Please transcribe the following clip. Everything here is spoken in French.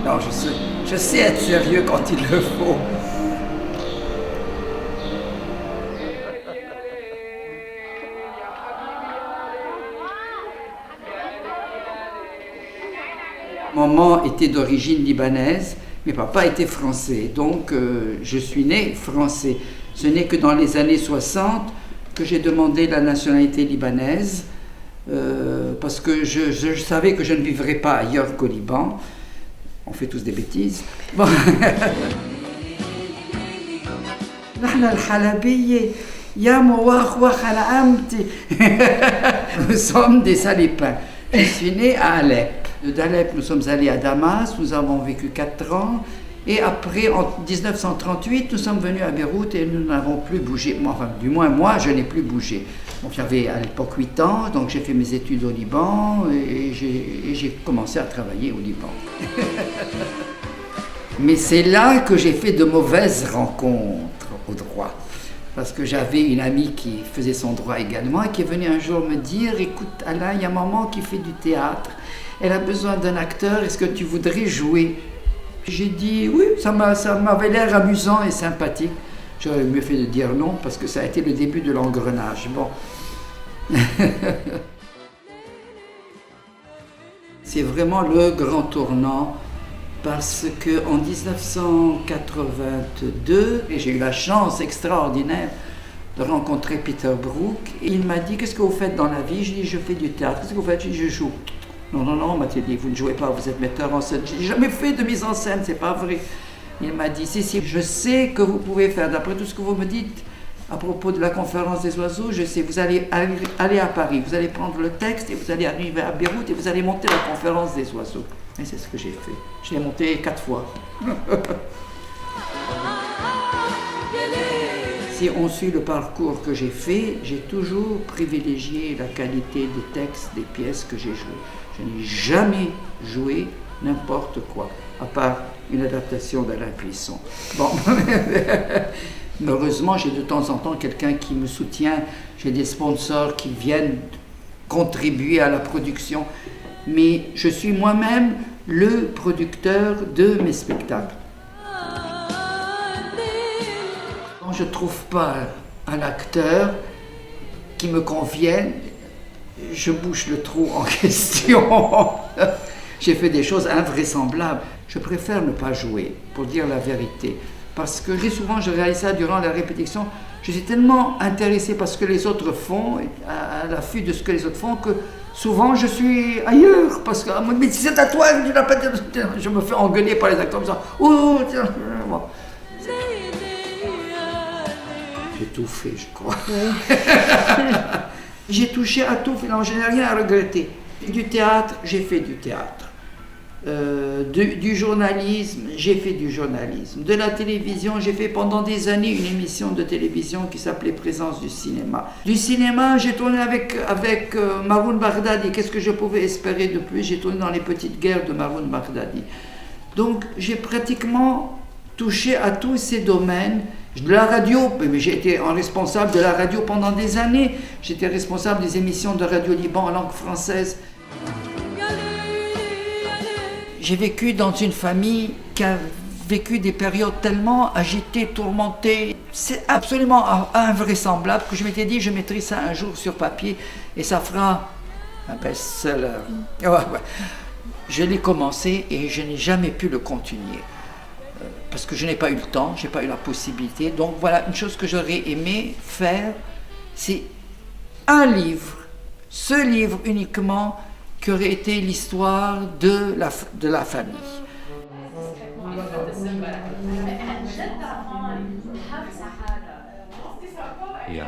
Non, je sais être sérieux quand il le faut. Maman était d'origine libanaise, mais papa était français, donc je suis né français. Ce n'est que dans les années 60 que j'ai demandé la nationalité libanaise, parce que je savais que je ne vivrais pas ailleurs qu'au Liban. On fait tous des bêtises. Bon. Nous sommes des Salépins. Je suis né à Alep. D'Alep, nous sommes allés à Damas, nous avons vécu 4 ans. Et après, en 1938, nous sommes venus à Beyrouth et nous n'avons plus bougé. Enfin, du moins, moi, je n'ai plus bougé. Donc, j'avais à l'époque 8 ans, donc j'ai fait mes études au Liban et j'ai commencé à travailler au Liban. Mais c'est là que j'ai fait de mauvaises rencontres au droit. Parce que j'avais une amie qui faisait son droit également et qui est venue un jour me dire « Écoute, Alain, il y a maman qui fait du théâtre. Elle a besoin d'un acteur, est-ce que tu voudrais jouer ?» J'ai dit oui, ça m'avait l'air amusant et sympathique. J'aurais mieux fait de dire non parce que ça a été le début de l'engrenage. Bon. C'est vraiment le grand tournant parce qu'en 1982, j'ai eu la chance extraordinaire de rencontrer Peter Brook. Et il m'a dit « Qu'est-ce que vous faites dans la vie ?» Je dis « Je fais du théâtre. » « Qu'est-ce que vous faites ?» Je dis « Je joue. » « Non, m'a-t-il dit, vous ne jouez pas, vous êtes metteur en scène. » J'ai jamais fait de mise en scène, c'est pas vrai. Il m'a dit, si, je sais que vous pouvez faire, d'après tout ce que vous me dites à propos de la conférence des oiseaux, je sais, vous allez aller à Paris, vous allez prendre le texte et vous allez arriver à Beyrouth et vous allez monter la conférence des oiseaux. Et c'est ce que j'ai fait. Je l'ai monté 4 fois. Si on suit le parcours que j'ai fait, j'ai toujours privilégié la qualité des textes, des pièces que j'ai jouées. Je n'ai jamais joué n'importe quoi, à part une adaptation d'Alain Cuisson. Bon, heureusement, j'ai de temps en temps quelqu'un qui me soutient, j'ai des sponsors qui viennent contribuer à la production, mais je suis moi-même le producteur de mes spectacles. Quand je ne trouve pas un acteur qui me convienne, je bouche le trou en question. J'ai fait des choses invraisemblables. Je préfère ne pas jouer, pour dire la vérité. Parce que très souvent, je réalise ça durant la répétition. Je suis tellement intéressé par ce que les autres font, à l'affût de ce que les autres font, que souvent je suis ailleurs. Parce que, mais si c'est à toi, je me fais engueuler par les acteurs comme ça. Oh, tiens, bon. J'ai tout fait, je crois. J'ai touché à tout, finalement, je n'ai rien à regretter. Du théâtre, j'ai fait du théâtre. Du journalisme, j'ai fait du journalisme. De la télévision, j'ai fait pendant des années une émission de télévision qui s'appelait Présence du cinéma. Du cinéma, j'ai tourné avec Maroun Baghdadi. Qu'est-ce que je pouvais espérer de plus? J'ai tourné dans Les Petites Guerres de Maroun Baghdadi. Donc, j'ai pratiquement touché à tous ces domaines. De la radio, mais j'ai été responsable de la radio pendant des années. J'étais responsable des émissions de Radio Liban en langue française. J'ai vécu dans une famille qui a vécu des périodes tellement agitées, tourmentées. C'est absolument invraisemblable que je m'étais dit, je mettrai ça un jour sur papier et ça fera un best-seller. Je l'ai commencé et je n'ai jamais pu le continuer. Parce que je n'ai pas eu le temps, je n'ai pas eu la possibilité. Donc voilà, une chose que j'aurais aimé faire, c'est un livre, ce livre uniquement, qui aurait été l'histoire de la famille. Yeah.